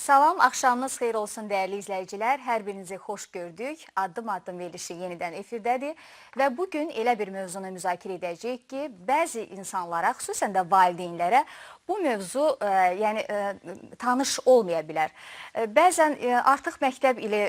Salam, axşamınız xeyir olsun dəyərli izləyicilər. Hər birinizi xoş gördük. Addım-addım verilişi yenidən efirdədir. Və bugün elə bir mövzunu müzakirə edəcəyik ki, bəzi insanlara, xüsusən də valideynlərə bu mövzu tanış olmaya bilər. Bəzən artıq məktəb ili,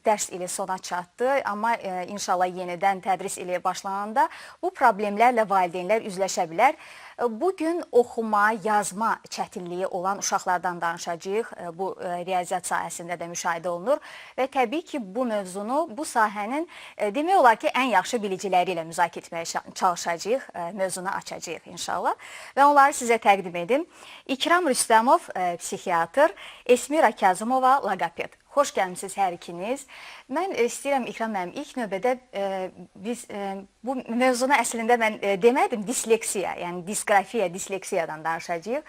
dərs ili sona çatdı, amma inşallah yenidən tədris ili başlananda bu problemlərlə valideynlər üzləşə bilər. Bugün oxuma, yazma çətinliyi olan uşaqlardan danışacağıq. Bu riyaziyyat sahəsində də müşahidə olunur və təbii ki, bu mövzunu, bu sahənin demək olar ki, ən yaxşı biliciləri ilə müzakirə etməyə çalışacağıq, mövzunu açacağıq inşallah. Və onları sizə təqdim edim. İkram Rüstəmov, psixiatr, Esmira Kazımova, logoped. Xoş gəlmişsiniz hər ikiniz. Mən istəyirəm İkram mənim ilk növbədə biz bu mövzunu əslində mən demədim disleksiya, yəni disqrafiya, disleksiyadan danışacağıq.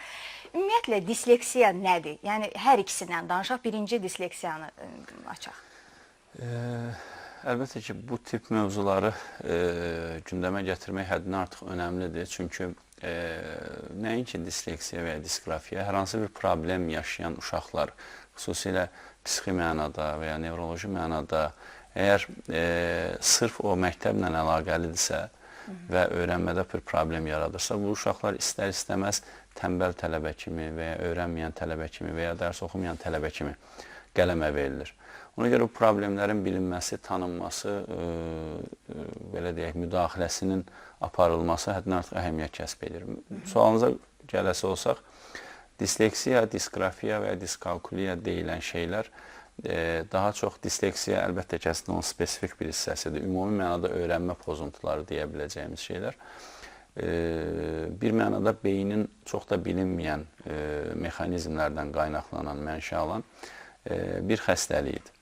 Ümumiyyətlə disleksiya nədir? Yəni hər ikisindən danışaq, birinci disleksiyanı açaq. Əlbəttə ki, bu tip mövzuları gündəmə gətirmək həddindən artıq önəmlidir. Çünki nəinki disleksiya və ya disqrafiya, hər hansı bir problem yaşayan uşaqlar, xüsusilə psixi mənada və ya nevroloji mənada, əgər sırf o məktəblə əlaqəlidirsə və öyrənmədə bir problem yaradırsa, bu uşaqlar istər-istəməz tənbəl tələbə kimi və ya öyrənməyən tələbə kimi və ya dərs oxumayan tələbə kimi qələmə verilir. Ona görə bu problemlərin bilinməsi, tanınması, belə deyək, müdaxiləsinin aparılması həddindən artıq əhəmiyyət kəsb edir. Sualınıza gələsi olsaq, disleksiya, disqrafiya və ya diskalkuliya deyilən şeylər daha çox disleksiya əlbəttə ki, əslində onun spesifik bir hissəsidir. Ümumi mənada öyrənmə pozuntuları deyə biləcəyimiz şeylər. Bir mənada beynin çox da bilinməyən mexanizmlərdən qaynaqlanan, mənşə alan bir xəstəlikdir.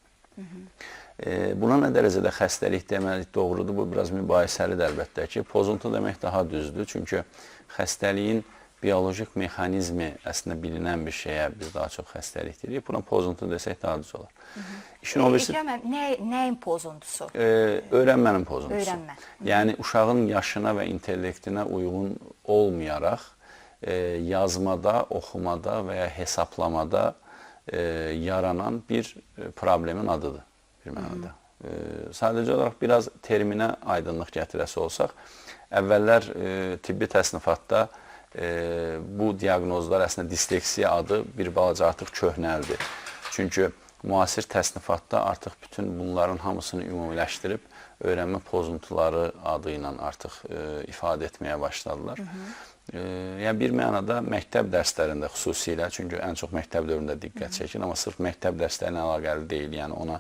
Buna nə dərəcədə xəstəlik demək doğrudur, bu biraz mübahisəlidir əlbəttə ki. Pozuntu demək daha düzdür, çünki xəstəliyin biolojik mexanizmi əslində bilinən bir şeyə biz daha çox xəstəlik deyirik. Buna pozuntu desək daha düz olar. Nəyin pozuntusu? Öyrənmənin pozuntusu. Öyrənmə. Yəni, uşağın yaşına və intellektinə uyğun olmayaraq yazmada, oxumada və ya hesablamada yaranan bir problemin adıdır bir mənada. Sadəcə olaraq biraz terminə aydınlıq gətirəsi olsaq, əvvəllər tibbi təsnifatda bu diaqnozlar əslində disleksiya adı bir balaca artıq köhnəldir. Çünki müasir təsnifatda artıq bütün bunların hamısını ümumiləşdirib öyrənmə pozuntuları adı ilə artıq ifadə etməyə başladılar. Yəni bir mənada məktəb dərslərində xüsusilə, çünki ən çox məktəb dövründə diqqət çəkir, amma sırf məktəb dərslərinə əlaqəli deyil, yəni ona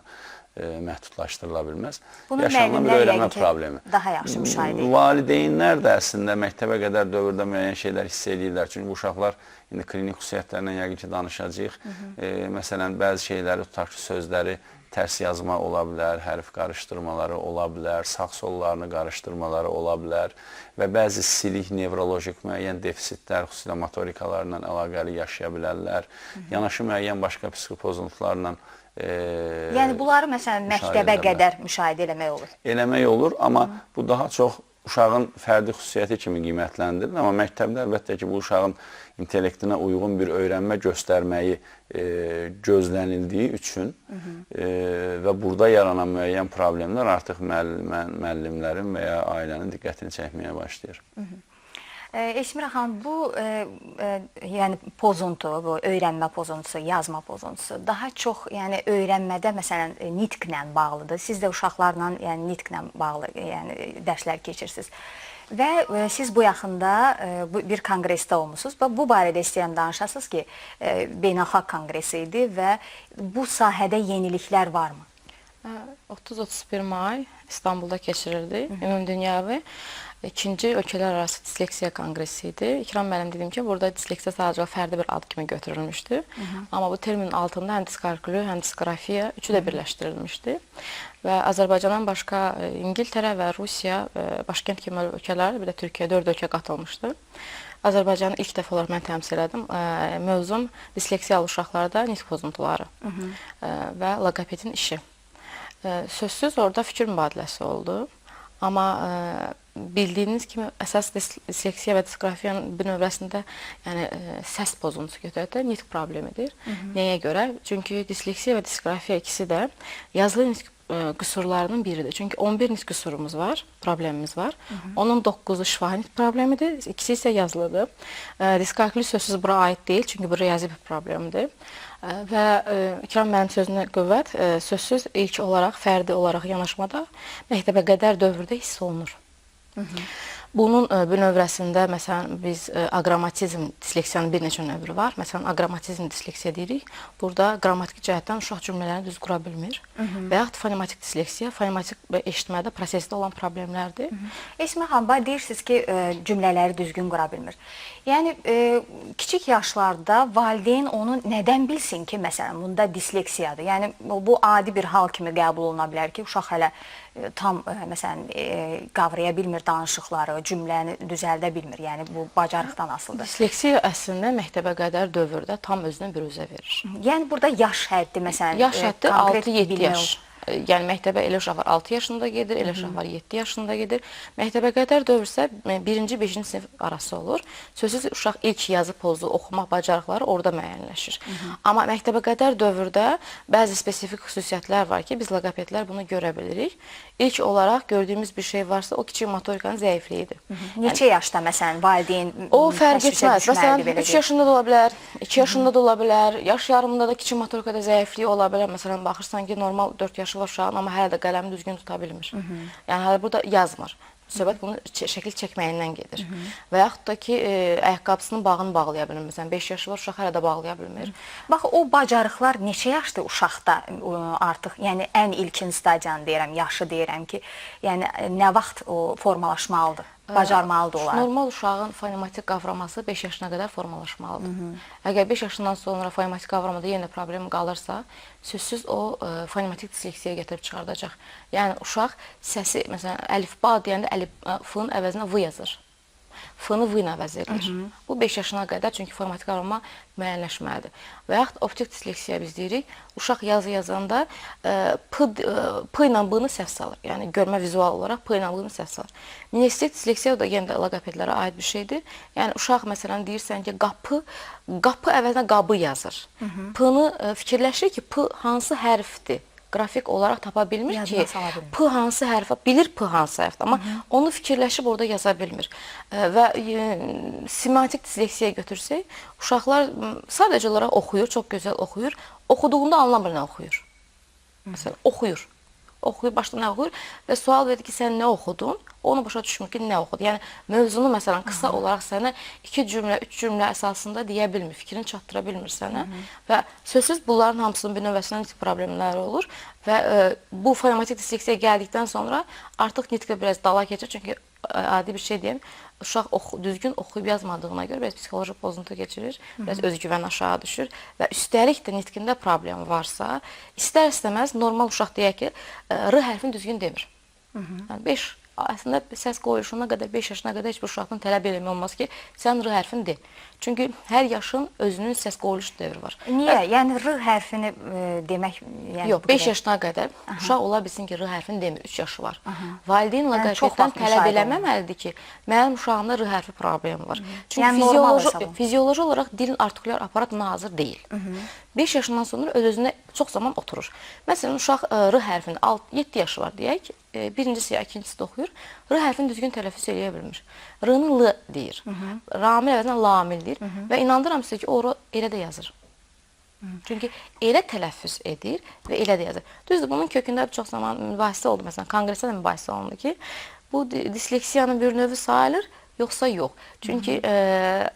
məhdudlaşdırıla bilməz. Yaşanan bir öyrənmə problemi. Daha yaxşı müşahidə edir. Valideynlər də əslində məktəbə qədər dövrdə müəyyən şeylər hiss edirlər. Çünki bu uşaqlar indi klinik xüsusiyyətlərlə yəqin ki danışacağıq. Məsələn, bəzi şeyləri, tutaq ki, sözləri tərs yazma ola bilər, hərf qarışdırmaları ola bilər, sağ-sollarını qarışdırmaları ola bilər və bəzi silik, nevrolojik müəyyən defisitlər, xüsusilə motorikalarla əlaqəli yaşaya bilərlər. Yanaşı müəyyən başqa psixi pozuntularla yəni bunları məsələn məktəbə qədər müşahidə eləmək olur. Eləmək olur, amma bu daha çox uşağın fərdi xüsusiyyəti kimi qiymətləndirilir. Amma məktəbdə əlbəttə ki, bu uşağın intellektinə uyğun bir öyrənmə göstərməyi gözlənildiyi üçün və burada yaranan müəyyən problemlər artıq müəllimlərin və ya ailənin diqqətini çəkməyə başlayır. Esmira xanım, bu yəni pozuntu, bu öyrənmə pozuntusu, yazma pozuntusu daha çox yəni öyrənmədə məsələn nitqlə bağlıdır. Siz də uşaqlarla yəni nitqlə bağlı yəni dərslər keçirsiniz. Və siz bu yaxında bir konqresdə olmusunuz və bu barədə istəyirəm danışasınız ki, beynəlxalq konqresi idi və bu sahədə yeniliklər varmı? 30-31 may İstanbulda keçirildi, ümumdünyəvi. İkinci ölkələr arası disleksiya konqresi idi. İkram müəllim dedim ki, burada disleksiya sadəcə fərdi bir ad kimi götürülmüşdü. Amma bu terminin altında həm diskalkuli, həm disqrafiya üçü də birləşdirilmişdi. Və Azərbaycandan başqa İngiltərə və Rusiya, başkənd kimi ölkələr, bir də Türkiyə 4 ölkə qatılmışdı. Azərbaycanı ilk dəfə olaraq mən təmsil edim. Mövzum disleksiyalı uşaqlarda nitq pozuntuları və logopedin işi. Sözsüz orada fikir mübadiləsi oldu. Amma bildiyiniz kimi əsas disleksiya və disqrafiyanın bir növrəsində yəni səs pozuntusu götürək nitq problemidir. Nəyə görə? Çünki disleksiya və disqrafiya ikisi də yazılı nitq qüsurlarının biridir. Çünki 11 nitq qüsurumuz var, problemimiz var. Onun 9-u şifahi nitq problemidir, ikisi isə yazılıdır. Diskalkuli sözsüz bura aid deyil, çünki bu riyazi bir problemdir. Və İkram mənim sözünə qüvvət, sözsüz ilk olaraq, fərdi olaraq yanaşmada məktəbə qədər dövrdə hiss olunur. Bunun bir növrəsində, məsələn, biz aqrammatizm disleksiyanın bir neçə növrü var. Məsələn, aqrammatizm disleksiya deyirik. Burada qrammatik cəhətdən uşaq cümlələrini düz qura bilmir. Və yaxud fonematik disleksiya, fonematik eşitmədə, prosesdə olan problemlərdir. Esmə xanım, deyirsiniz ki, cümlələri düzgün qura bilmir. Yəni, kiçik yaşlarda valideyn onu nədən bilsin ki, məsələn, bunda disleksiyadır? Yəni, bu adi bir hal kimi qəbul oluna bilər ki, uşaq hələ tam, məsələn, qavraya bilmir danışıqları, cümləni düzəldə bilmir. Yəni, bu bacarıqdan asılıdır. Disleksiya əslində məktəbə qədər dövrdə tam özünə büruzə verir. Yəni, burada yaş həddi, məsələn, yaş həddi 6-7 yaş. Yəni, məktəbə elə uşaq var 6 yaşında gedir, elə uşaq var 7 yaşında gedir. Məktəbə qədər dövr isə 1-ci, 5-ci sinif arası olur. Sözsüz uşaq ilk yazı pozu, oxuma bacarıqları orada müəyyənləşir. Amma məktəbə qədər dövrdə bəzi spesifik xüsusiyyətlər var ki, biz loqopedlər bunu görə bilirik. İlk olaraq gördüyümüz bir şey varsa, o kiçik motorikanın zəifliyidir. Neçə yaşda, məsələn, valideyn o fərq etməz. Məsələn, 3 yaşında da ola bilər, 2 yaşında da ola bilər, yaş yarımında da kiçik motorikada zəifliyi ola bilər. Məsələn, baxırsan ki, normal 4 yaşı var uşağın, amma hələ də qələmi düzgün tuta bilmir. Yəni, hələ burada yazmır. Söhbət bunu şəkil çəkməyindən gedir. Və yaxud da ki, ayaqqabısının bağını bağlaya bilmir. Məsələn, 5 yaşı var, uşaq hələ də bağlaya bilmir. Bax, o bacarıqlar neçə yaşda uşaqda artıq, yəni ən ilkin stadiyanı deyirəm, yaşı deyirəm ki, yəni nə vaxt o formalaşmalıdır, bacarmalıdır onlar? Normal uşağın fonematik qavraması 5 yaşına qədər formalaşmalıdır. Əgər 5 yaşından sonra fonematik qavramada yenə problem qalırsa, sözsüz o fonematik disleksiyaya gətirib çıxardacaq. Yəni, uşaq səsi, məsələn, əlifba deyəndə f-ın əvəzinə v yazır. F-nı v ilə əvəz edilir. Bu 5 yaşına qədər, çünki fonematik qavrama müəyyənləşməlidir. Və yaxud optik disleksiya biz deyirik, uşaq yazı yazanda p ilə b-nı səhv salır. Yəni, görmə vizual olaraq p ilə b-nı səhv salır. Minestik disleksiya da yenə də loqopedlərə aid bir şeydir. Yəni, uşaq, məsələn, deyirsən ki, qapı əvəzinə qabı yazır. P-nı fikirləşir ki, p hansı hərfdir? Qrafik olaraq tapa bilmir ki, p hansı hərfə, bilir p hansı hərfdir, amma onu fikirləşib orada yaza bilmir. Və semantik disleksiyaya götürsək, uşaqlar sadəcə olaraq oxuyur, çox gözəl oxuyur, oxuduğunda anlamır nə oxuyur. Məsələn, oxuyur, başda nə oxuyur və sual verir ki, sən nə oxudun? Onu başa düşmür ki, nə oxudu. Yəni, mövzunu, məsələn, qısa olaraq sənə 2 cümlə, 3 cümlə əsasında deyə bilmir, fikrini çatdıra bilmir sənə. Və sözsüz bunların hamısının bir növbəsində nitq problemləri olur. Və bu fonematik disleksiya gəldikdən sonra artıq nitqə biraz dala keçir. Çünki adi bir şey deyəm, uşaq düzgün oxuyub yazmadığına görə biraz psixoloji pozuntu geçirir, biraz özgüvən aşağı düşür və üstəlik də nitqində problem varsa, istər-istəməz normal uşaq deyək ki, r hərfini düzgün demir. Yəni 5 əslində səs qoyuluşuna qədər 5 yaşına qədər heç bir uşaqdan tələb eləmək olmaz ki, sən r hərfini de. Çünki hər yaşın özünün səs qoyuluş dövrü var. Niyə? Yəni r hərfini demək... Yox, 5 yaşına qədər uşaq ola bilsin ki, r hərfini demir, 3 yaşı var. Valideyn loqopeddən tələb eləməməlidir ki, mənim uşağımda r hərfi problemi var. Çünki fizioloji olaraq dilin artikulyar aparatına hazır deyil. 5 yaşından sonra öz-özünə çox zaman oturur. Məsələn, uşaq r hərfini 7 yaşı var deyək, birincisi ya ikincisi də oxuyur, r hərfini düzgün tələffüz eləyə bilmir. R-nı l deyir, ramil əvəzinə lamil deyir və inandıram sizə ki, o elə də yazır. Çünki elə tələffüz edir və elə də yazır. Düzdür, bunun kökündə çox zaman mübahisə oldu, məsələn, konqresdə də mübahisə olundu ki, bu disleksiyanın bir növü sayılır, yoxsa yox. Çünki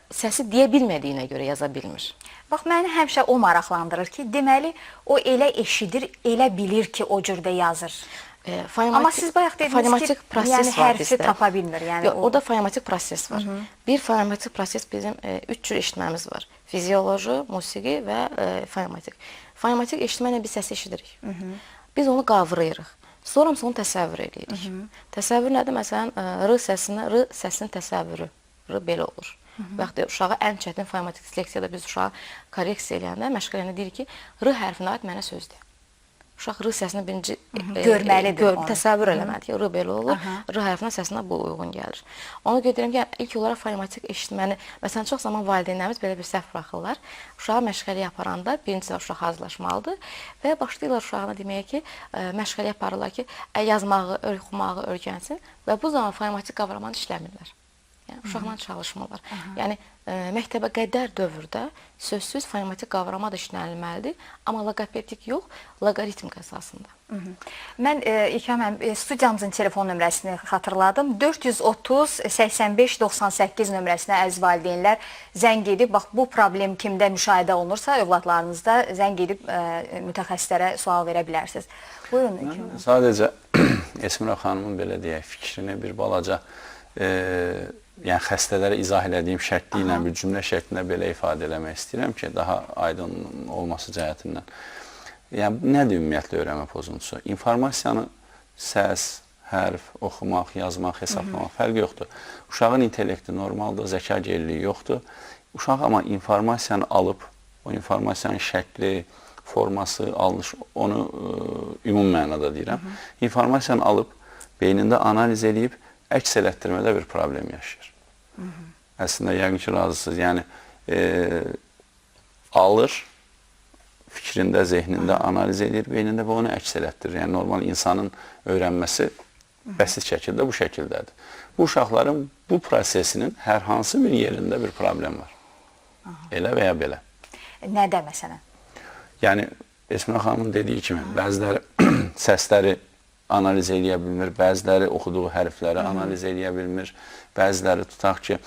səsi deyə bilmədiyinə görə yaza bilmir. Bax, məni həmişə o maraqlandırır ki, deməli, o elə eşidir, elə bilir ki, o cürdə yazır. Amma siz bayaq dediniz ki, yəni hərfi tapa bilmir. Yox, orada fonematik proses var. Bir fonematik proses bizim 3 cür eşitməmiz var. Fizioloji, musiqi və fonematik. Fonematik eşitməklə biz səsi eşidirik. Biz onu qavrayırıq. Sonra onu təsəvvür edirik. Təsəvvür nədir? Məsələn, r səsinin təsəvvürü. R belə olur. Və yaxud da uşağa ən çətin fonematik disleksiyada biz uşağa korreksiya eləyəndə, məşq eləyəndə deyirik ki, r hərfinə aid mənə söz de. uşaq r səsini birinci görməlidir onu. təsəvvür eləməlidir ki, r belə olur, r hərfinə səsinə bu uyğun gəlir. Ona görə deyirəm ki, ilk olaraq fonetik eşitməni, məsələn, çox zaman valideynlərimiz belə bir səhv buraxırlar. Uşağa məşğəliyə aparanda birincisi uşaq hazırlaşmalıdır və başlayırlar uşağına deməyə ki, məşğəliyə aparırlar ki, yazmağı, oxumağı öyrənsin və bu zaman fonetik qavramanı işləmirlər. Yəni, uşaqla çalışmırlar. Yəni, məktəbə qədər dövrdə sözsüz fonetik qavrama da işlənilməlidir, amma loqopedik yox, loqaritmik əsasında. Mən İlham studiyamızın telefon nömrəsini xatırladım. 430-85-98 nömrəsinə əziz valideynlər zəng edib, bax bu problem kimdə müşahidə olunursa, övladlarınızda zəng edib mütəxəssislərə sual verə bilərsiniz. Buyurun İlham. Sadəcə Esmira xanımın belə deyək fikrini bir balaca yəni xəstələrə izah elədiyim şəkli ilə bir cümlə şəklində belə ifadə eləmək istəyirəm ki, daha aydın olması cəhətindən. Yəni, nədir ümumiyyətlə öyrənmə pozuntusu? İnformasiyanı səs, hərf, oxumaq, yazmaq, hesablamaq fərq yoxdur. Uşağın intellekti normaldır, zəka geriliyi yoxdur. Uşaq amma informasiyanı alıb, o informasiyanın şəkli, forması, alınış, onu ümum mənada deyirəm. İnformasiyanı alıb, beynində analiz edib, əks elətdirmədə bir problem yaşayır. Əslində, yəqin ki, razısınız. Yəni, alır, fikrində, zehnində analiz edir, beynində və onu əks elətdirir. Yəni, normal insanın öyrənməsi bəsit şəkildə bu şəkildədir. Bu uşaqların bu prosesinin hər hansı bir yerində bir problem var. Elə və ya belə. Nədə məsələn? Yəni, Esmira xanımın dediyi kimi, bəziləri səsləri analiz edə bilmir, bəziləri oxuduğu hərfləri analiz edə bilmir, bəziləri tutaq ki,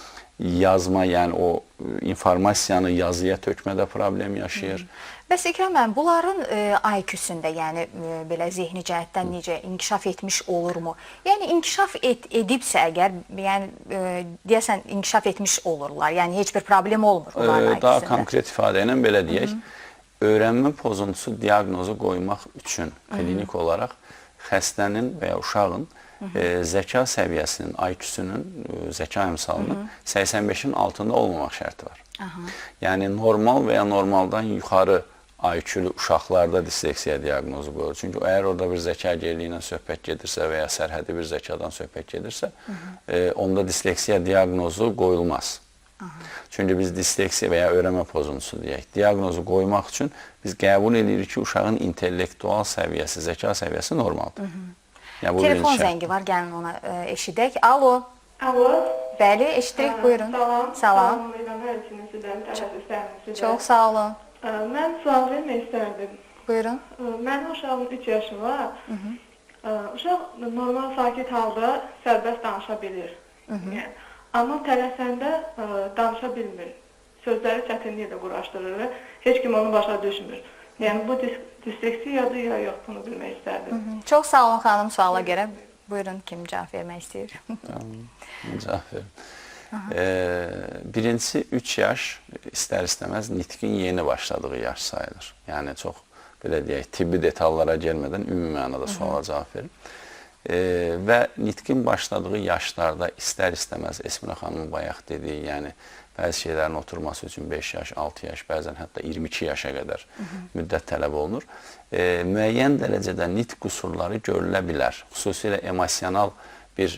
yazma, yəni o informasiyanı yazıya tökmədə problem yaşayır. Bəs İkram müəllim, bunların IQ-sündə, yəni belə zehni cəhətdən necə inkişaf etmiş olurmu? Yəni inkişaf edibsə əgər, yəni deyəsən inkişaf etmiş olurlar, yəni heç bir problem olmur onların IQ-sündə. Daha konkret ifadə ilə belə deyək, öyrənmə pozuntusu diaqnozu qoymaq üçün klinik olaraq xəstənin və ya uşağın zəka səviyyəsinin, IQ-sünün, zəka əmsalının 85-in altında olmamaq şərti var. Yəni, normal və ya normaldan yuxarı IQ-lü uşaqlarda disleksiya diaqnozu qoyulur. Çünki əgər orada bir zəka geriliyi ilə söhbət gedirsə və ya sərhədi bir zəkadan söhbət gedirsə, onda disleksiya diaqnozu qoyulmaz. Çünki biz disleksiya və ya öyrənmə pozuntusu deyək, diaqnozu qoymaq üçün biz qəbul edirik ki, uşağın intellektual səviyyəsi, zəka səviyyəsi normaldır. Telefon zəngi var, gəlin ona eşidək. Alo. Alo. Bəli, eşidirik, buyurun. Salam. Çox sağ olun. Mən sual vermək istərdim. Buyurun. Mənim uşağım 3 yaşı var. Uşaq normal sakit halda sərbəst danışa bilir. Amma tələsəndə danışa bilmir. Sözləri çətinliklə quraşdırır və heç kim onu başa düşmür. Yəni bu disleksiyadır ya yox, bunu bilmək istərdim. Çox sağ olun xanım suala görə. Buyurun, kim cavab vermək istəyir? Cavab verim. Birincisi 3 yaş istər-istəməz nitqin yeni başladığı yaş sayılır. Yəni çox, belə deyək, tibbi detallara gəlmədən ümumi mənada suala cavab verim. Və nitqin başladığı yaşlarda istər-istəməz Esmira xanımın bayaq dediyi, yəni bəzi şeylərin oturması üçün 5 yaş, 6 yaş, bəzən hətta 22 yaşa qədər müddət tələb olunur. Müəyyən dərəcədə nitq qüsurları görülə bilər. Xüsusilə emosional bir,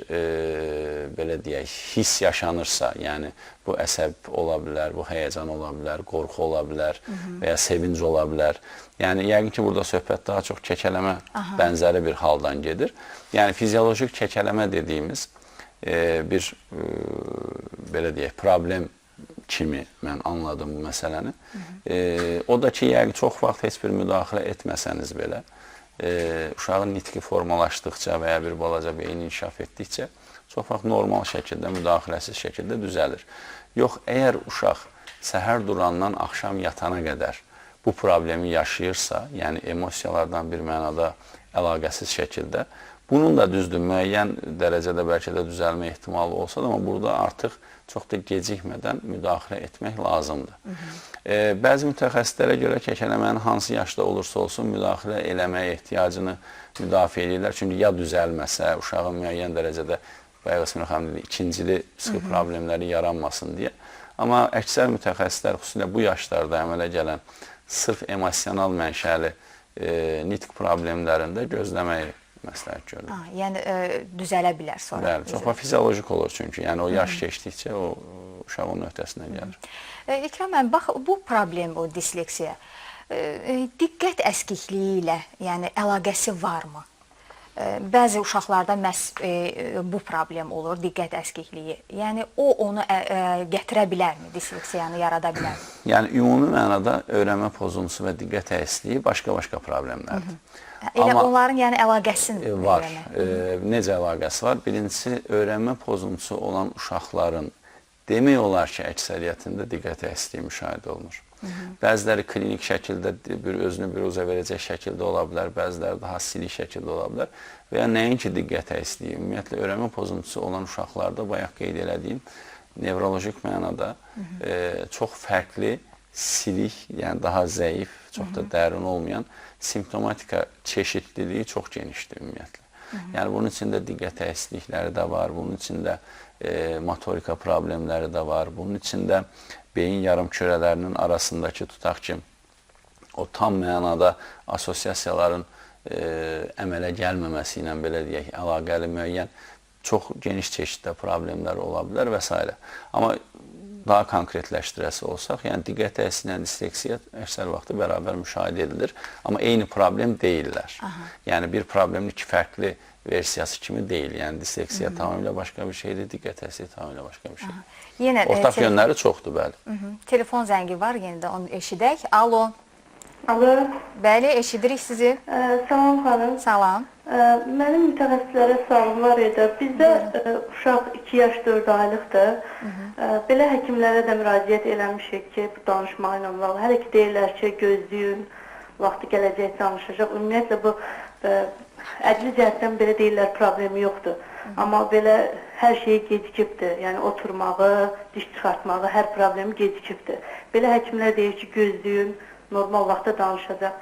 belə deyək, hiss yaşanırsa, yəni bu əsəb ola bilər, bu həyəcan ola bilər, qorxu ola bilər və ya sevinc ola bilər. Yəni, yəqin ki, burada söhbət daha çox kəkələmə bənzəri bir haldan gedir. Yəni, fiziolojik kəkələmə dediyimiz bir, belə deyək, problem kimi mən anladım bu məsələni. O da ki, yəqin çox vaxt heç bir müdaxilə etməsəniz belə, uşağın nitqi formalaşdıqca və ya bir balaca beyni inkişaf etdikcə çox vaxt normal şəkildə, müdaxiləsiz şəkildə düzəlir. Yox, əgər uşaq səhər durandan axşam yatana qədər bu problemi yaşayırsa, yəni emosiyalardan bir mənada əlaqəsiz şəkildə, bunun da düzdür, müəyyən dərəcədə bəlkə də düzəlmə ehtimalı olsa da, amma burada artıq çox da gecikmədən müdaxilə etmək lazımdır. Bəzi mütəxəssislərə görə kəkələmənin hansı yaşda olursa olsun müdaxilə eləməyə ehtiyacını müdafiə edirlər. Çünki ya düzəlməsə, uşağın müəyyən dərəcədə, bayaq Esmira xanım dedi, ikincili psixi problemləri yaranmasın deyə. Amma əksər mütəxəssislər xüsusilə bu yaşlarda əmələ gələn sırf emosional mənşəli nitq problemlərində gözləməyi məsləhət görürəm. Yəni düzələ bilər sonra. Bəli, çox fiziolojik olur çünki. Yəni o yaş keçdikcə o uşaq onun öhdəsinə gəlir. İkram müəllim, bax bu problem, o disleksiya diqqət əskikliyi ilə yəni əlaqəsi varmı? Bəzi uşaqlarda məhz bu problem olur, diqqət əskikliyi. Yəni o onu gətirə bilərmi, disleksiyanı yarada bilərmi? Yəni ümumi mənada öyrənmə pozuntusu və diqqət əksikliyi başqa-başqa problemlərdir. Elə onların yəni əlaqəsini var. Necə əlaqəsi var? Birincisi, öyrənmə pozuntusu olan uşaqların demək olar ki, əksəriyyətində diqqət əksikliyi müşahidə olunur. Bəziləri klinik şəkildə özünü biruzə verəcək şəkildə ola bilər, bəziləri daha silik şəkildə ola bilər və ya nəinki diqqət əksikliyi, ümumiyyətlə öyrənmə pozuntusu olan uşaqlarda bayaq qeyd elədiyim nevrolojik mənada çox fərqli, silik, yəni daha zəif, çox da dərin olmayan simptomatika çeşidliliyi çox genişdir ümumiyyətlə. Yəni bunun içində diqqət əksiklikləri də var, bunun içində motorika problemləri də var, bunun içində beyin yarımkürələrinin arasındakı tutaq ki, o tam mənada assosiasiyaların əmələ gəlməməsi ilə belə deyək, əlaqəli müəyyən çox geniş çeşiddə problemlər ola bilər və s. Amma daha konkretləşdirəsi olsaq, yəni diqqət əksiliyi ilə disleksiya əksər vaxtı bərabər müşahidə edilir, amma eyni problem deyirlər. Yəni bir problemin iki fərqli versiyası kimi deyil. Yəni disleksiya tamamilə başqa bir şeydir, diqqət əksiliyi tamamilə başqa bir şeydir. Ortaq yönləri çoxdur, bəli. Telefon zəngi var, yenə də onu eşidək. Alo. Alo. Bəli, eşidirik sizi. Salam xanım. Salam. Mənim mütəxəssislərə sualım var idi. Bizdə uşaq 2 yaş 4 aylıqdır. Belə həkimlərə də müraciət eləmişik ki, bu danışmağı ilə bağlı. Hələ ki deyirlər ki, gözləyin, vaxtı gələcək danışacaq. Ümumiyyətlə bu ədli cəhətdən belə deyirlər, problemi yoxdur. Amma belə hər şeyi gecikibdir. Yəni oturmağı, diş çıxartmağı, hər problemi gecikibdir. Belə həkimlər deyir ki, gözləyin, normal vaxtda danışacaq.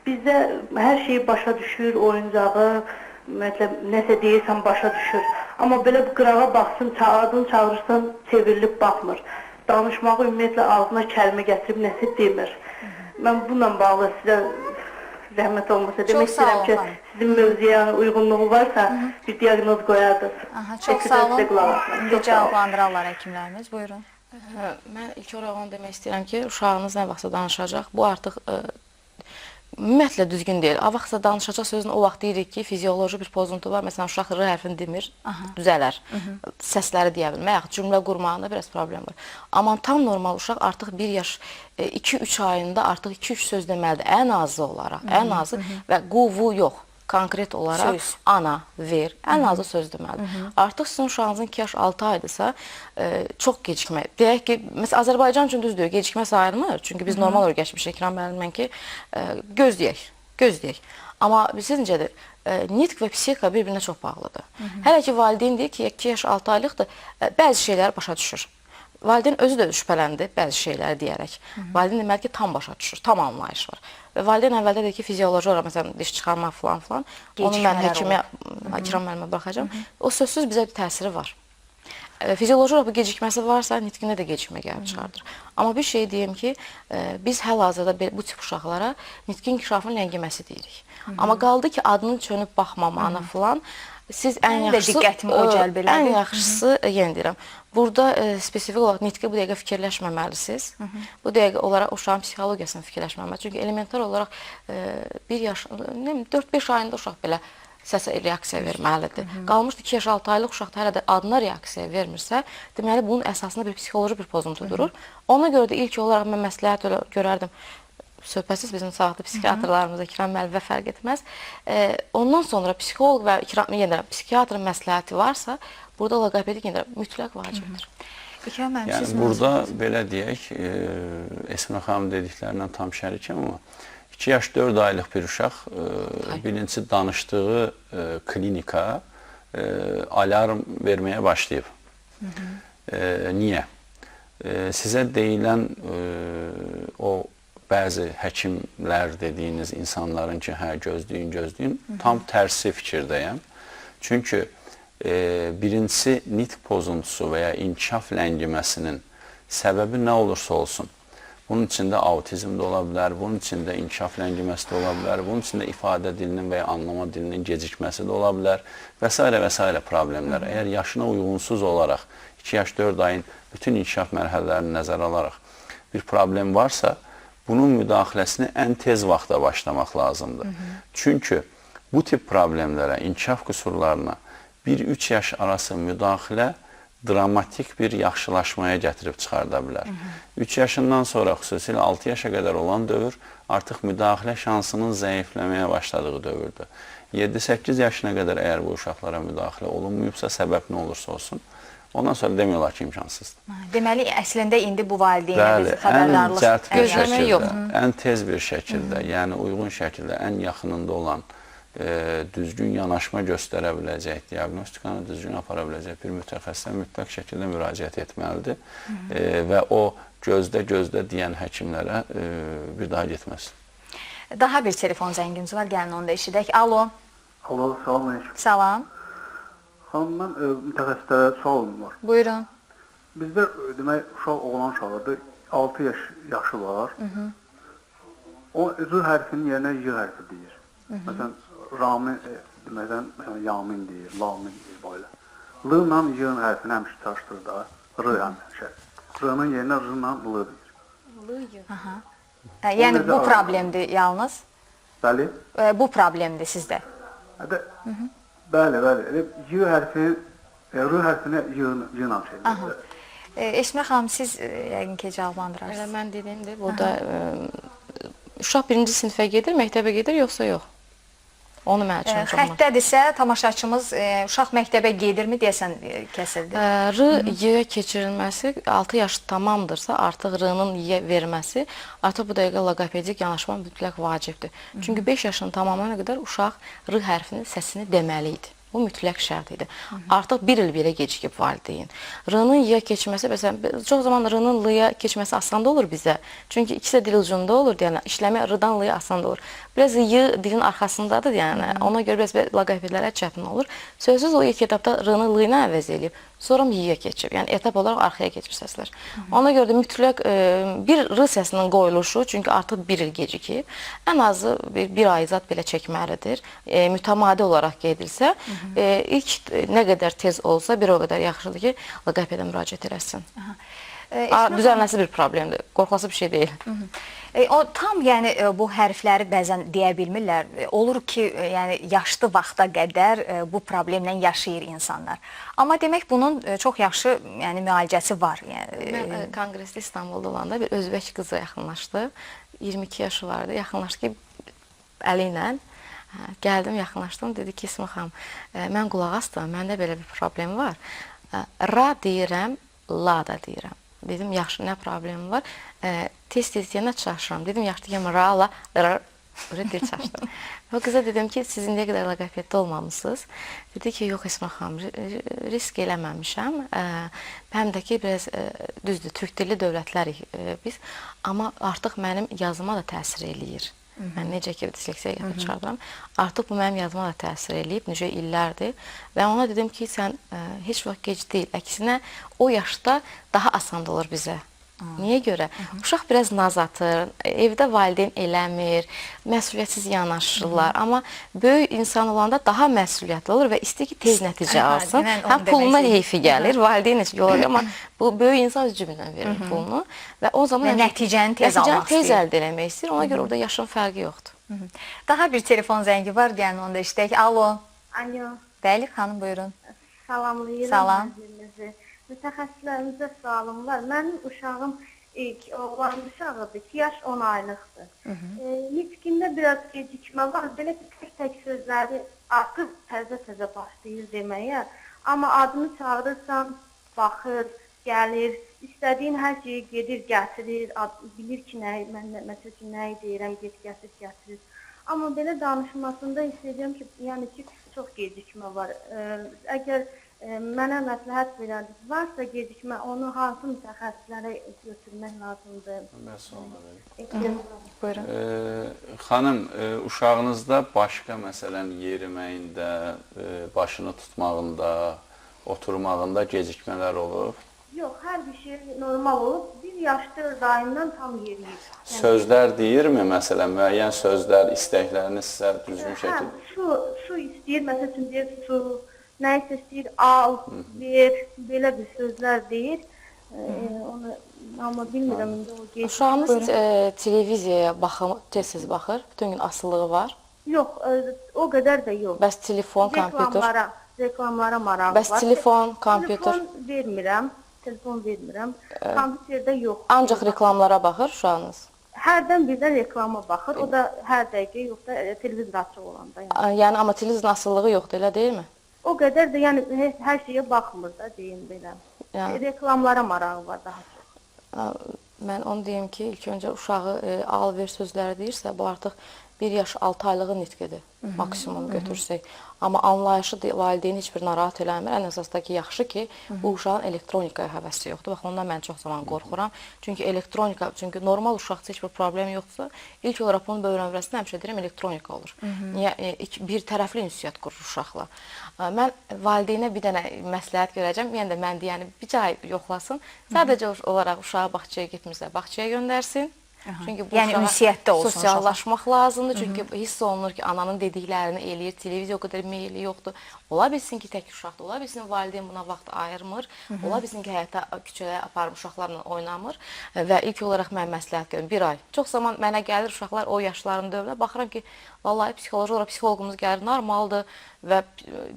Bizdə hər şeyi başa düşür, oyuncağı, nəsə deyirsən başa düşür. Amma belə qırağa baxsın, adını çağırırsan, çevrilib baxmır. Danışmağı ümumiyyətlə ağzına kəlmə gətirib nəsə demir. Mən bununla bağlı sizə zəhmət olmasa demək istəyirəm ki, sizin mövzuya uyğunluğu varsa bir diaqnoz qoyardınız. Çox sağ olun. İndi cavablandırarlar həkimlərimiz. Buyurun. Mən ilk olaraq onu demək istəyirəm ki, uşağınız nə vaxtsa danışacaq. Bu artıq ümumiyyətlə düzgün deyil. O vaxtsa danışacaq sözün o vaxt deyirik ki, fizioloji bir pozuntu var. Məsələn, uşaq R hərfini demir, düzələr. Səsləri deyə bilmir, yaxud cümlə qurmağında biraz problem var. Amma tam normal uşaq artıq 1 yaş, 2-3 ayında artıq 2-3 söz deməlidir. Ən azı olaraq, ən azı və qu-vu yox. Konkret olaraq söz. Ana, ver, ən azı söz deməlidir. Artıq sizin uşağınızın 2 yaş 6 aydısa çox gecikmə. Deyək ki, məsələn, Azərbaycan üçün düzdür, gecikmə sayılmır. Çünki biz normal öyrəşmişik, İkram müəllimlə ki, gözləyək. Amma siz necədir? Nitq və psixika bir-birinə çox bağlıdır. Hələ ki, valideyn deyir ki, 2 yaş 6 aylıqdır, bəzi şeyləri başa düşür. Valideyn özü də şübhələndi bəzi şeyləri deyərək. Valideyn deməli ki, tam başa düşür, tam anlayış var. Və valideyn əvvəldə deyir ki, fizioloji olaraq, məsələn, diş çıxarmaq filan, onu mən həkimə, İkram müəllimə baxacam. O sözsüz bizə təsiri var. Fizioloji olaraq bu gecikməsi varsa, nitqində də gecikmə gəlib çıxardır. Amma bir şey deyim ki, biz həl-hazırda bu tip uşaqlara nitqin inkişafının ləngiməsi deyirik. Amma qaldı ki, adını çönüb baxmamağına filan, siz ən yaxşısı, yenə deyirəm, burada spesifik olaraq nitqi bu dəqiqə fikirləşməməlisiniz. Bu dəqiqə olaraq uşağın psixologiyasını fikirləşməməlisiniz. Çünki elementar olaraq 1 yaş, 4-5 ayında uşaq belə səsə reaksiya verməlidir. Qalmışdı 2 yaş 6 aylıq uşaqda hələ də adına reaksiya vermirsə, deməli bunun əsasında bir psixoloji bir pozuntu durur. Ona görə də ilk olaraq mən məsləhət görərdim. Söhbətsiz bizim sağlıqlı psixiatrlarımızda İkram müəllimə fərq etməz. Ondan sonra psixoloq və psixiatrın məsləhəti varsa, burada loqopedik mütləq vacibdir. Yəni burada belə deyək, Esmə xanım dediklərindən tam şərikəm, amma 2 yaş 4 aylıq bir uşaq birincisi danışdığı klinika alarm verməyə başlayıb. Niyə? Sizə deyilən o bəzi həkimlər dediyiniz insanların ki, hə, gözləyin, tam tərsi fikirdəyəm. Çünki birincisi nitq pozuntusu və ya inkişaf ləngiməsinin səbəbi nə olursa olsun, Bunun içində autizm də ola bilər, bunun içində inkişaf ləngiməsi də ola bilər, bunun içində ifadə dilinin və ya anlama dilinin gecikməsi də ola bilər və s. problemlər. Əgər yaşına uyğunsuz olaraq 2 yaş 4 ayın bütün inkişaf mərhələlərini nəzərə alaraq bir problem varsa, bunun müdaxiləsini ən tez vaxtda başlamaq lazımdır. Çünki bu tip problemlərə, inkişaf qüsurlarına 1-3 yaş arası müdaxilə dramatik bir yaxşılaşmaya gətirib çıxarda bilər. 3 yaşından sonra, xüsusilə 6 yaşa qədər olan dövr artıq müdaxilə şansının zəifləməyə başladığı dövrdür. 7-8 yaşına qədər əgər bu uşaqlara müdaxilə olunmuyubsa, səbəb nə olursa olsun, ondan sonra demək olar ki, imkansızdır. Deməli, əslində indi bu valideynə Bəli, biz xəbərdarlıq ən cəld bir gözləmək yox. şəkildə, ən tez bir şəkildə, yəni uyğun şəkildə, ən yaxınında olan düzgün yanaşma göstərə biləcək, diaqnostikanı düzgün apara biləcək bir mütəxəssisə mütləq şəkildə müraciət etməlidir və o gözdə deyən həkimlərə bir daha getməsin. Daha bir telefon zəngimiz var, gəlin onu da eşidək. Alo. Alo, salam aleyküm. Salam. Xanım, mən mütəxəssislərə sualım var. Buyurun. Bizdə demək uşaq oğlan uşağıdır, 6 yaşı var. O R hərfinin yerinə Y hərfi deyir. Məsələn, Ramin deməkdən məsələn Yamin deyir, Lamin deyir belə. L ilə Y hərfini həmişə çarpışdırır da, R həmişə. R-nın yerinə R ilə L deyir. Yəni bu problemdir yalnız. Bəli? Bu problemdir sizdə. Bəli. Y hərfi, R hərfinə Y ilə şey deyir. Esmə xanım, siz yəqin ki, cavablandırarsınız. Elə mən dediyimdir, burada uşaq 1-ci sinifə gedir, məktəbə gedir, yoxsa yox? Onu mən üçün çox maraqlıdır. Xəttədirsə, tamaşaçımız uşaq məktəbə gedirmi deyəsən kəsildi. R, Y keçirilməsi 6 yaş tamamdırsa, artıq R-nın Y verməsi, artıq bu dəqiqə loqopedik yanaşma mütləq vacibdir. Çünki 5 yaşının tamamına qədər uşaq R hərfinin səsini deməli idi. Bu mütləq şərt idi. Artıq bir il belə gecikib valideyn. R-nın Y keçməsi, məsələn, çox zaman R-nın L-ya keçməsi asanda olur bizə. Çünki ikisi də dil ucunda olur, yəni işləmə R-dan L-ya asanda olur. Biraz Y dilin arxasındadır, yəni ona görə biraz loqopedlərə çətin olur. Sözsüz o ilk etapda R-nı L ilə əvəz edib, sonra Y-yə keçib. Yəni etap olaraq arxaya keçib səslər. Ona görə də mütləq bir R səsinin qoyuluşu, çünki artıq bir il gecikib, ən azı bir ay zat belə çəkməlidir. Mütəmadi olaraq gedilsə, ilk nə qədər tez olsa, bir o qədər yaxşıdır ki, loqopedə müraciət eləsin. Düzəlməsi bir problemdir, qorxması bir şey deyil. O tam yəni bu hərfləri bəzən deyə bilmirlər. Olur ki, yəni yaşlı vaxta qədər bu problemlə yaşayır insanlar. Amma demək bunun çox yaxşı yəni müalicəsi var. Mən konqresdə İstanbulda olanda bir özbək qıza yaxınlaşdı. 22 yaşı vardı. Yaxınlaşdı ki, əli ilə gəldim, yaxınlaşdım. Dedi ki, İsmi xanım, mən qulaq asdım, məndə belə bir problem var. Ra deyirəm, la da deyirəm. Dedim, yaxşı, nə problemi var? Tez-tez deyəndə çaşıram. Dedim, yaxşı, deyəm, ra, la, dil çaşdım. O qıza dedim ki, siz indiyə qədər loqopeddə olmamışsınız. Dedi ki, yox, İsmi xanım, risk eləməmişəm. Həm də ki, biraz düzdür, türk dilli dövlətlərik biz. Amma artıq mənim yazıma da təsir eləyir. Mən necə ki, disleksiya gətirib çıxardıram. Artıq bu mənim yazıma da təsir eləyib, necə illərdir. Və ona dedim ki, sən heç vaxt gec deyil. Əksinə, o yaşda daha asan olur bizə. Niyə görə? Uşaq biraz naz atır, evdə valideyn eləmir, məsuliyyətsiz yanaşırlar. Amma böyük insan olanda daha məsuliyyətli olur və istəyir ki, tez nəticə alsın. Həm puluna heyfi gəlir, valideyn heç yola amma bu böyük insan öz cibindən verir pulunu. Və o zaman nəticəni tez almaq istəyir. Tez əldə eləmək istəyir. Ona görə orada yaşın fərqi yoxdur. Daha bir telefon zəngi var, gəlin onu da işləyək. Alo. Alo. Bəli, xanım, buyurun. Salamlayıram. Salam. Mütəxəssislərimizə sualım var. Mənim uşağım oğlan uşağıdır, 2 yaş 10 aylıqdır. Nitqində biraz gecikmə var. Belə tək sözləri artıq təzə-təzə başlayır deməyə. Amma adını çağırırsan, baxır, gəlir, istədiyin hər şeyi gedir, gətirir, bilir ki, mən məsələn nəyi deyirəm, get gətir, gətirir. Amma belə danışmasında hiss edirəm ki, yəni ki, çox gecikmə var. Əgər mənə məsləhət verərdiniz, varsa gecikmə, onu hansı mütəxəssislərə götürmək lazımdır? Mən sual Buyurun. Xanım, uşağınızda başqa məsələn yeriməyində, başını tutmağında, oturmağında gecikmələr olub? Yox, hər bir şey normal olub. Bir 2 yaş 4 ayından tam yeriyir. Sözlər deyirmi məsələn, müəyyən sözlər, istəklərini sizə düzgün Hə, şəkildə? su istəyir, məsəl üçün deyir su, nə isə istəyir al, ver, belə bir sözlər deyir. Onu amma bilmirəm indi o geçir. Uşağınız televiziyaya tez-tez baxır, bütün gün asılılığı var. Yox, o qədər də yox. Bəs telefon, kompüter? Reklamlara marağı Bəs var. telefon, kompüter? Telefon vermirəm. Kompüterdə yox. Ancaq reklamlara baxır uşağınız? Hərdən birdən reklama baxır. O da hər dəqiqə yox da televizor açıq olanda. Yəni amma televizorun asılılığı yoxdur, elə deyilmi? O qədər də yəni hər şeyə baxmır da deyim belə. Yəni Reklamlara marağı var daha çox. mən onu deyim ki, ilk öncə uşağı al-ver sözləri deyirsə, bu artıq 1 yaş 6 aylığı nitqidir, maksimum götürsək. Amma anlayışı valideyni heç bir narahat eləmir. Ən əsas da ki, yaxşı ki, bu uşağın elektronikaya həvəsi yoxdur. Bax, ondan mən çox zaman qorxuram. Çünki normal uşaqda heç bir problem yoxdursa, ilk olaraq bunun böyük ömrəsində həmişə deyirəm, elektronika olur. Niyə? Bir tərəfli ünsiyyət qurur uşaqla. Mən valideynə bir dənə məsləhət görəcəm. Yəni də mən deyəni bir ay yoxlasın. Sadəcə olaraq uşağı bağçaya getmirsə, bağçaya göndərsin. Çünki bu yəni ünsiyyətdə olsun. Sosiallaşmaq lazımdır. Çünki hiss olunur ki, ananın dediklərini eləyir, televiziya o qədər meyilli yoxdur. Ola bilsin ki, tək uşaqdır, ola bilsin valideyn buna vaxt ayırmır, ola bilsin ki, həyata küçəyə aparıb uşaqlarla oynamır və ilk olaraq mən məsləhət görürüm, 1 ay. Çox zaman mənə gəlir uşaqlar o yaşlarını dövrdə, baxıram ki, vallahi psixoloji olaraq psixologumuz gəlir, normaldır və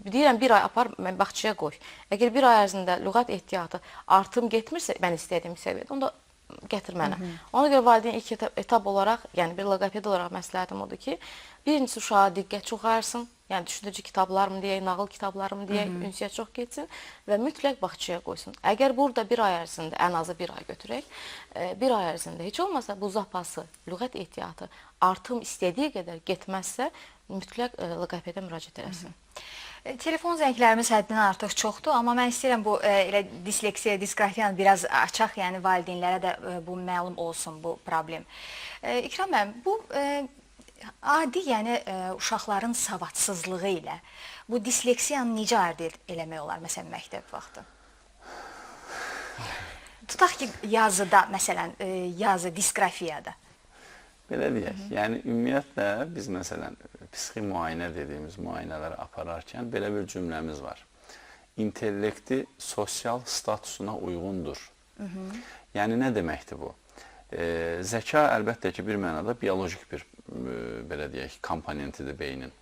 deyirəm 1 ay apar, mən bağçaya qoy. Əgər 1 ay ərzində lüğət ehtiyatı artım getmirsə, mən istədiyim səviyyədə, onda gətir mənə. Ona görə valideyn ilk etap olaraq, yəni bir loqoped olaraq məsləhətim odur ki, birincisi uşağa diqqət çox ayırsın, yəni düşündürücü kitablarımı deyək, nağıl kitablarımı deyək, ünsiyyət çox getsin və mütləq bağçaya qoysun. Əgər burada 1 ay ərzində, ən azı 1 ay götürək, 1 ay ərzində heç olmasa bu zapası, lüğət ehtiyatı artım istədiyi qədər getməzsə, mütləq loqopedə müraciət eləsin. Telefon zənglərimiz həddindən artıq çoxdur, amma mən istəyirəm bu elə disleksiya, disqrafiyanı biraz açaq, yəni valideynlərə də bu məlum olsun bu problem. İkram müəllim, bu adi, yəni uşaqların savadsızlığı ilə bu disleksiyanı necə əldə eləmək olar, məsələn, məktəb vaxtı? Tutaq ki, yazıda, məsələn, yazı, disqrafiyada. Belə deyək, yəni ümumiyyətlə biz məsələn psixi müayinə dediyimiz müayinələri apararkən belə bir cümləmiz var. İntellekti sosial statusuna uyğundur. Yəni nə deməkdir bu? Zəka əlbəttə ki, bir mənada biolojik bir belə deyək, komponentidir beynin.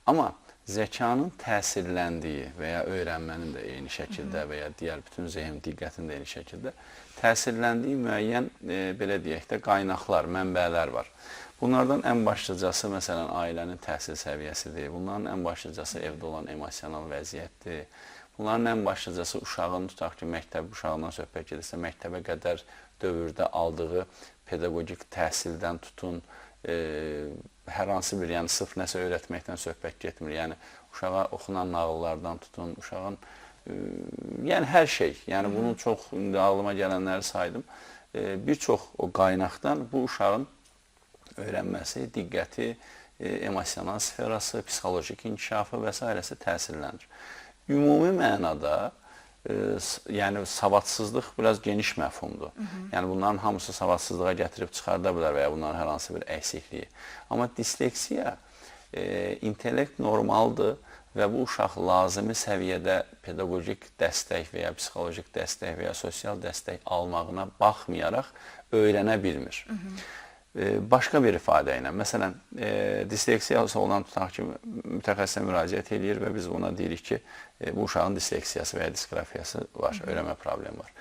Amma zəkanın təsirləndiyi və ya öyrənmənin də eyni şəkildə və ya digər bütün zehin diqqətin də eyni şəkildə təsirləndiyi müəyyən, belə deyək də, qaynaqlar, mənbələr var. Bunlardan ən başlıcası, məsələn, ailənin təhsil səviyyəsidir. Bunların ən başlıcası evdə olan emosional vəziyyətdir. Bunların ən başlıcası uşağın, tutaq ki, məktəb uşağından söhbət gedirsə, məktəbə qədər dövrdə aldığı pedaqogik təhsildən tutun, hər hansı bir, yəni sırf nəsə öyrətməkdən söhbət getmir. Yəni, uşağa oxunan nağıllardan tutun, uşağın, yəni hər şey, yəni bunun çox, indi ağlıma gələnləri saydım, bir çox o qaynaqdan bu uşağın öyrənməsi, diqqəti, emosional sferası, psixolojik inkişafı və s. təsirlənir. Ümumi mənada, yəni savadsızlıq biraz geniş məfhumdur. Yəni bunların hamısı savadsızlığa gətirib çıxarda bilər və ya bunların hər hansı bir əksikliyi. Amma disleksiya, intellekt normaldır və bu uşaq lazımi səviyyədə pedaqogik dəstək və ya psixolojik dəstək və ya sosial dəstək almağına baxmayaraq öyrənə bilmir. Başqa bir ifadə ilə, məsələn, disleksiyası olan tutaq ki, mütəxəssisə müraciət edir və biz buna deyirik ki, bu uşağın disleksiyası və ya disqrafiyası var, öyrənmə problemi var.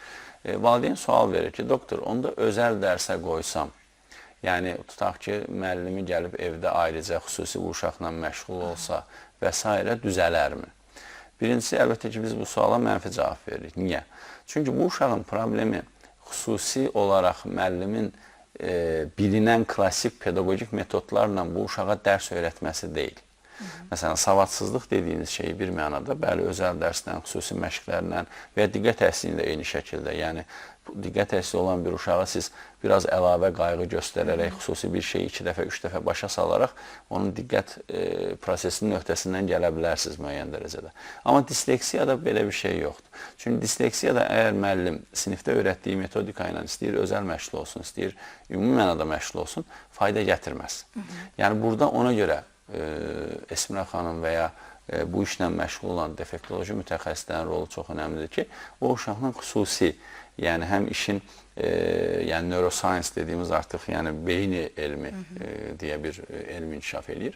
Valideyn sual verir ki, doktor, onda özəl dərsə qoysam, yəni tutaq ki, müəllimi gəlib evdə ayrıca xüsusi bu uşaqla məşğul olsa və s. düzələrmi? Birincisi, əlbəttə ki, biz bu suala mənfi cavab veririk. Niyə? Çünki bu uşağın problemi xüsusi olaraq müəllimin bilinən klassik pedaqogik metodlarla bu uşağa dərs öyrətməsi deyil. Məsələn, savadsızlıq dediyiniz şeyi bir mənada, bəli, özəl dərslə, xüsusi məşqlərlə və ya diqqət təhsilində eyni şəkildə, yəni diqqət əksisi olan bir uşağa siz biraz əlavə qayğı göstərərək, xüsusi bir şeyi 2 dəfə, 3 dəfə başa salaraq onun diqqət prosesinin öhdəsindən gələ bilərsiniz müəyyən dərəcədə. Amma disleksiyada belə bir şey yoxdur. Çünki disleksiyada əgər müəllim sinifdə öyrətdiyi metodika ilə istəyir özəl məşğul olsun, istəyir ümumi mənada məşğul olsun, fayda gətirməz. Yəni burada ona görə Esmirə xanım və ya bu işlə məşğul olan defektoloji mütəxəssislərin rolu çox önəmlidir ki, o uşaqla xüsusi, yəni həm işin yəni neuroscience dediyimiz artıq yəni beyin elmi deyə bir elm inkişaf eləyir.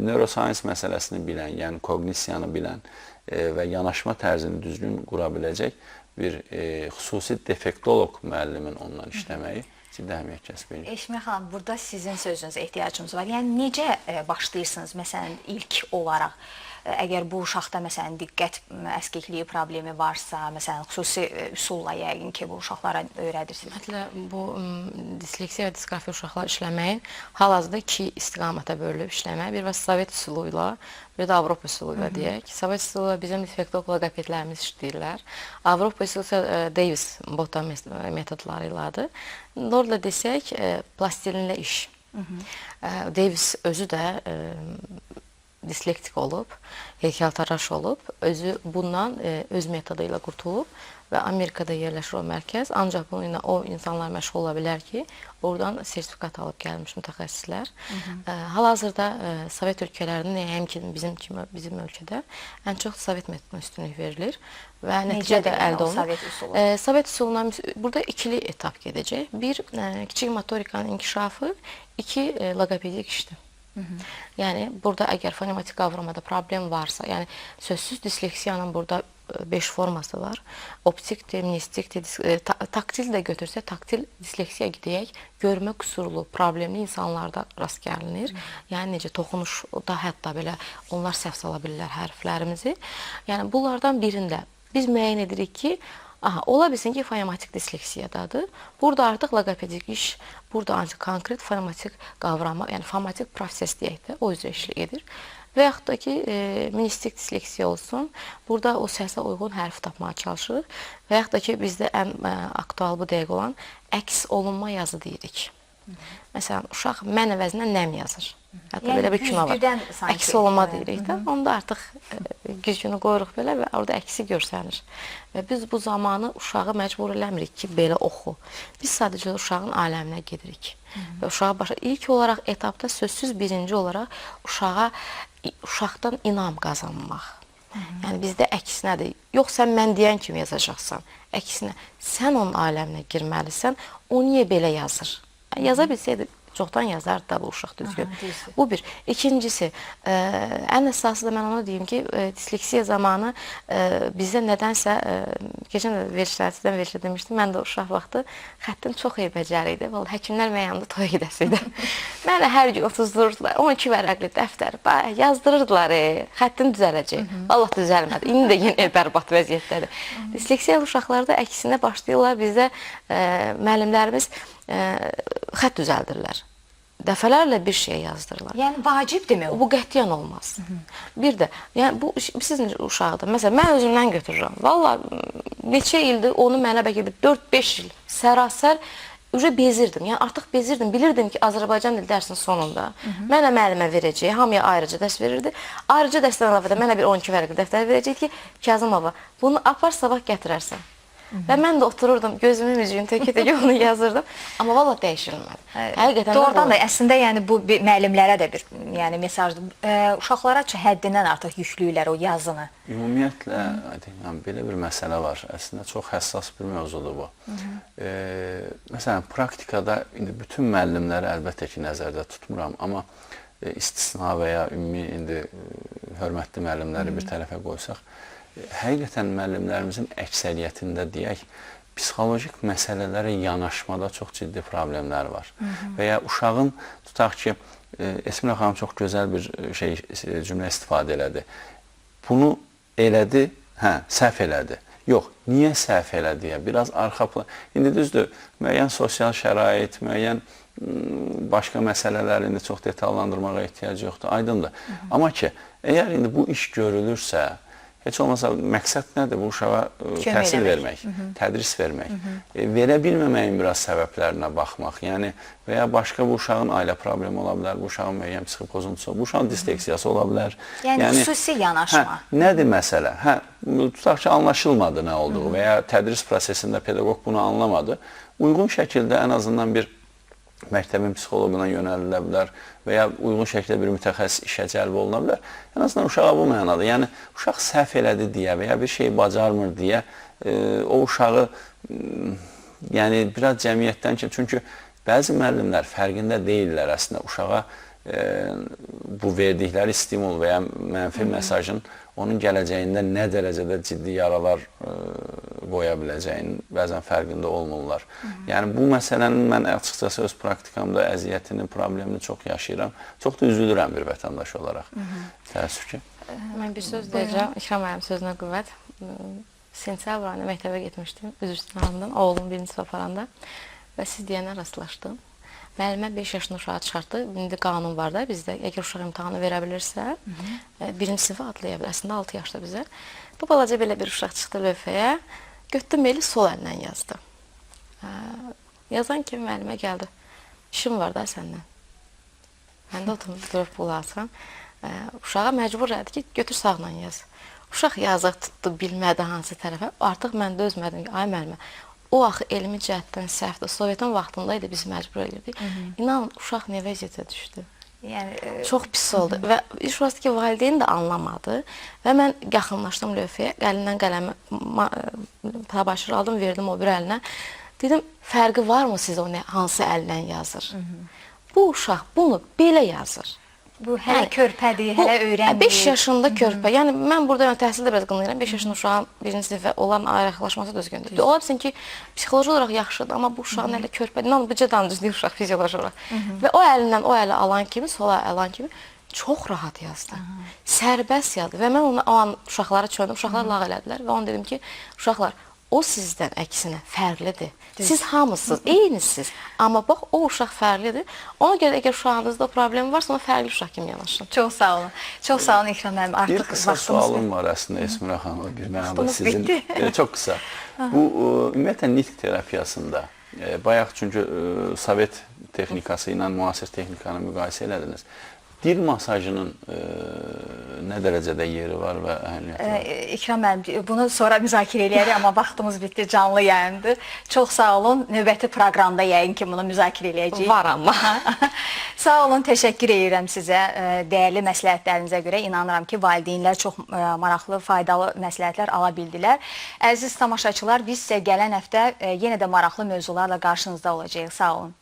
Neuroscience məsələsini bilən, yəni kognisiyanı bilən və yanaşma tərzini düzgün qura biləcək bir xüsusi defektoloq müəllimin onunla işləməyi ciddi əhəmiyyət kəsb edir. Eşmir xanım, burada sizin sözünüzə ehtiyacımız var. Yəni necə başlayırsınız məsələn ilk olaraq? Əgər bu uşaqda məsələn diqqət əskikliyi problemi varsa, məsələn xüsusi üsulla yəqin ki, bu uşaqlara öyrədirsiniz. Ümumiyyətlə bu disleksiya və disqrafiya uşaqlar işləməyin hal-hazırda 2 istiqamətə bölünüb işləmək. Bir Sovet üsulu ilə, bir də Avropa üsulu ilə deyək. Sovet üsulu ilə bizim defektoloq loqopedlərimiz işləyirlər. Avropa üsulu isə Davis Bota metodları ilədir. Orada desək, plastilinlə iş. Davis özü də dislektik olub, heykəltaraş olub, özü bundan öz metodu ilə qurtulub və Amerikada yerləşir o mərkəz. Ancaq bununla o insanlar məşğul ola bilər ki, oradan sertifikat alıb gəlmiş mütəxəssislər. Hal-hazırda Sovet ölkələrində, həmçinin bizim ölkədə ən çox Sovet metoduna üstünlük verilir və nəticə də əldə olunur. Sovet üsulundan burada ikili etap gedəcək. Bir, kiçik motorikanın inkişafı, 2, loqopedik işdir. Yəni, burada əgər fonematik qavramada problem varsa, yəni sözsüz disleksiyanın burada 5 forması var. Optikdir, mnestikdir, taktil də götürsə, taktil disleksiya deyək, görmə qüsurlu, problemli insanlarda rast gəlinir. Yəni, necə toxunuşda hətta belə onlar səhv sala bilirlər hərflərimizi. Yəni, bunlardan birində biz müəyyən edirik ki, ola bilsin ki, fonematik disleksiyadadır. Burada artıq loqopedik iş, burada ancaq konkret fonematik qavrama, yəni fonetik proses deyək də, o üzrə işlə edir. Və yaxud da ki, mnestik disleksiya olsun, burada o səsə uyğun hərfi tapmağa çalışırıq. Və yaxud da ki, bizdə ən aktual bu dəqiq olan əks olunma yazı deyirik. Məsələn, uşaq mən əvəzinə nəm yazır. Hətta belə bir kino var. Əks olunma deyirik də. Onda artıq güzgünü qoyuruq belə və orada əksi görsənir. Və biz bu zamanı uşağı məcbur eləmirik ki, belə oxu. Biz sadəcə uşağın aləminə gedirik. Və uşağa ilk olaraq etapda sözsüz birinci olaraq uşaqdan inam qazanmaq. Yəni bizdə əksinədir. Yox, sən mən deyən kimi yazacaqsan. Əksinə, sən onun aləminə girməlisən. O niyə belə yazır? Yaza bilsəydi, çoxdan yazardı da bu uşaq düzgün. Bu bir. İkincisi, ən əsası da mən ona deyim ki, disleksiya zamanı bizdə nədənsə, keçən də verilişlərdən verilişə demişdim, mən də uşaq vaxtı xəttim çox eybəcər idi. Həkimlər məyanında toya gedəsiydi. Mən də hər gün otuzdururdular, 12 vərəqli dəftər yazdırırdılar, xəttin düzələcək. Allah düzəlmədi, indi də yenə bərbad vəziyyətdədir. Disleksiya uşaqlarda əksinə başlayırlar, bizdə müəllimlərimiz xət düzəldirlər. Dəfələrlə bir şey yazdırırlar. Yəni vacibdir mi o? Bu qətiyyən olmaz. Bir də, yəni bu sizin uşaqdır. Məsələn, mən özümdən götürürəm. Valla neçə ildir onu mənə bəlkə 4-5 il sərasər bezirdim. Yəni artıq bezirdim. Bilirdim ki, Azərbaycan dil dərsinin sonunda mənə müəllimə verəcək, hamıya ayrıca dərs verirdi. Ayrıca dərsdən əlavə də mənə bir 12 vərəqli dəftər verəcək ki, Kazımova, bunu apar sabah gətirərsən. Və mən də otururdum, gözümün üzüyün təkə-təkə onu yazırdım. Amma valla dəyişilmədi. Həqiqətən doğrudan da əslində yəni bu müəllimlərə də bir yəni mesajdır. Uşaqlara həddindən artıq yüklüyürlər o yazını. Ümumiyyətlə belə bir məsələ var. Əslində çox həssas bir mövzudur bu. Məsələn, praktikada indi bütün müəllimləri əlbəttə ki, nəzərdə tutmuram, amma istisna və ya ümumi indi hörmətli müəllimləri bir tərəfə qoysaq, həqiqətən müəllimlərimizin əksəriyyətində deyək, psixolojik məsələlərə yanaşmada çox ciddi problemlər var. Və ya uşağın, tutaq ki, Esmirə xanım çox gözəl bir cümlə istifadə elədi. Bunu elədi, səhv elədi. Yox, niyə səhv elədi deyə, biraz arxa plan. İndi düzdür, müəyyən sosial şərait, müəyyən başqa məsələlər indi çox detallandırmağa ehtiyac yoxdur, aydındır. Amma ki, əgər indi bu iş görülürsə, heç olmasa məqsəd nədir? Bu uşağa təhsil eləmək. vermək, tədris vermək. Verə bilməməyin biraz səbəblərinə baxmaq. Yəni və ya başqa bu uşağın ailə problemi ola bilər, bu uşağın müəyyən psixi pozuntusu, bu uşağın disleksiyası ola bilər. Yəni xüsusi yanaşma. Nədir məsələ? Tutaq ki, anlaşılmadı nə olduğu və ya tədris prosesində pedaqoq bunu anlamadı. Uyğun şəkildə ən azından bir məktəbin psixoloquna yönəlilə bilər və ya uyğun şəkildə bir mütəxəssis işə cəlb oluna bilər. Ən azından uşağa bu mənada. Yəni, uşaq səhv elədi deyə və ya bir şey bacarmır deyə o uşağı yəni, biraz cəmiyyətdən ki, çünki bəzi müəllimlər fərqində deyirlər əslində uşağa bu verdikləri stimul və ya mənfi mesajın onun gələcəyində nə dərəcədə ciddi yaralar qoya biləcəyinin bəzən fərqində olmurlar. Yəni, bu məsələnin mən açıqcası öz praktikamda əziyyətini, problemini çox yaşayıram. Çox da üzülürəm bir vətəndaş olaraq. Təəssüf ki. Mən bir söz deyəcəm, İkram müəllim sözünə qüvvət. Sentyabr ayında məktəbə getmişdim, üzr istəyirəm, oğlum birinci sinif aparanda və siz deyənə rastlaşdım. Müəllimə 5 yaşında uşağı çıxartdı. İndi qanun var da bizdə. Əgər uşaq imtahanı verə bilirsə, birinci sinifə atlaya bilər. Əslində 6 yaşda bizə. Bu balaca belə bir uşaq çıxdı lövhəyə. Götdü maili sol əllə yazdı. Yazan kimi müəllimə gəldi. İşim var da səndən. Mən də oturub durub bulasam. Uşağa məcbur elədi ki, götür sağla yaz. Uşaq yazıq tutdu, bilmədi hansı tərəfə. Artıq mən də özmədim ki, ay müəllimə, o axı elmi cəhətdən səhvdir. Sovetin vaxtında idi bizi məcbur edirdik. İnanın, uşaq nə vəziyyətə düşdü. Yəni Çox pis oldu və iş orası ki, valideyn də anlamadı və mən yaxınlaşdım lövhəyə, əlindən qələmi təbaşir aldım, verdim o bir əlinə. Dedim, fərqi varmı siz o hansı əllə yazır? Bu uşaq bunu belə yazır. bu hələ körpədir, hələ öyrənmir. 5 yaşında körpə. Yəni mən burada təhsildə biraz qınayıram. 5 yaşında uşağın birinci sinifə olan ayrıqlaşması düzgündür. Ola bilsin ki, psixoloji olaraq yaxşıdır, amma bu uşağın hələ körpədir. İnan, büdcə damcızdır uşaq fizioloji olaraq. Və o əlindən o əli alan kimi, sola alan kimi çox rahat yazdı. Sərbəst yazdı. Və mən onu o an uşaqlara çöndüm. Uşaqlar lağ elədilər və onu dedim ki, uşaqlar, o sizdən əksinə fərqlidir. Siz hamısınız, eynisiniz. Amma bax, o uşaq fərqlidir. Ona görə əgər uşağınızda problem varsa, ona fərqli uşaq kimi yanaşın. Çox sağ olun. Çox sağ olun İkram müəllim. Bir qısa sualım var əslində Esmirə xanım. Bir mənada sizin. Çox qısa. Bu, ümumiyyətlə, nitq terapiyasında, bayaq çünki Sovet texnikası ilə müasir texnikanı müqayisə elədiniz. Dil masajının nə dərəcədə yeri var və əhəmiyyəti var? İkram müəllim, bunu sonra müzakirə eləyərik, amma vaxtımız bitdi, canlı yayımdır. Çox sağ olun. Növbəti proqramda yəqin ki, bunu müzakirə eləyəcəyik. Var amma. Sağ olun, təşəkkür edirəm sizə. Dəyərli məsləhətlərinizə görə inanıram ki, valideynlər çox maraqlı, faydalı məsləhətlər ala bildilər. Əziz tamaşaçılar, biz isə gələn həftə yenə də maraqlı mövzularla qarşınızda olacağıq. Sağ olun.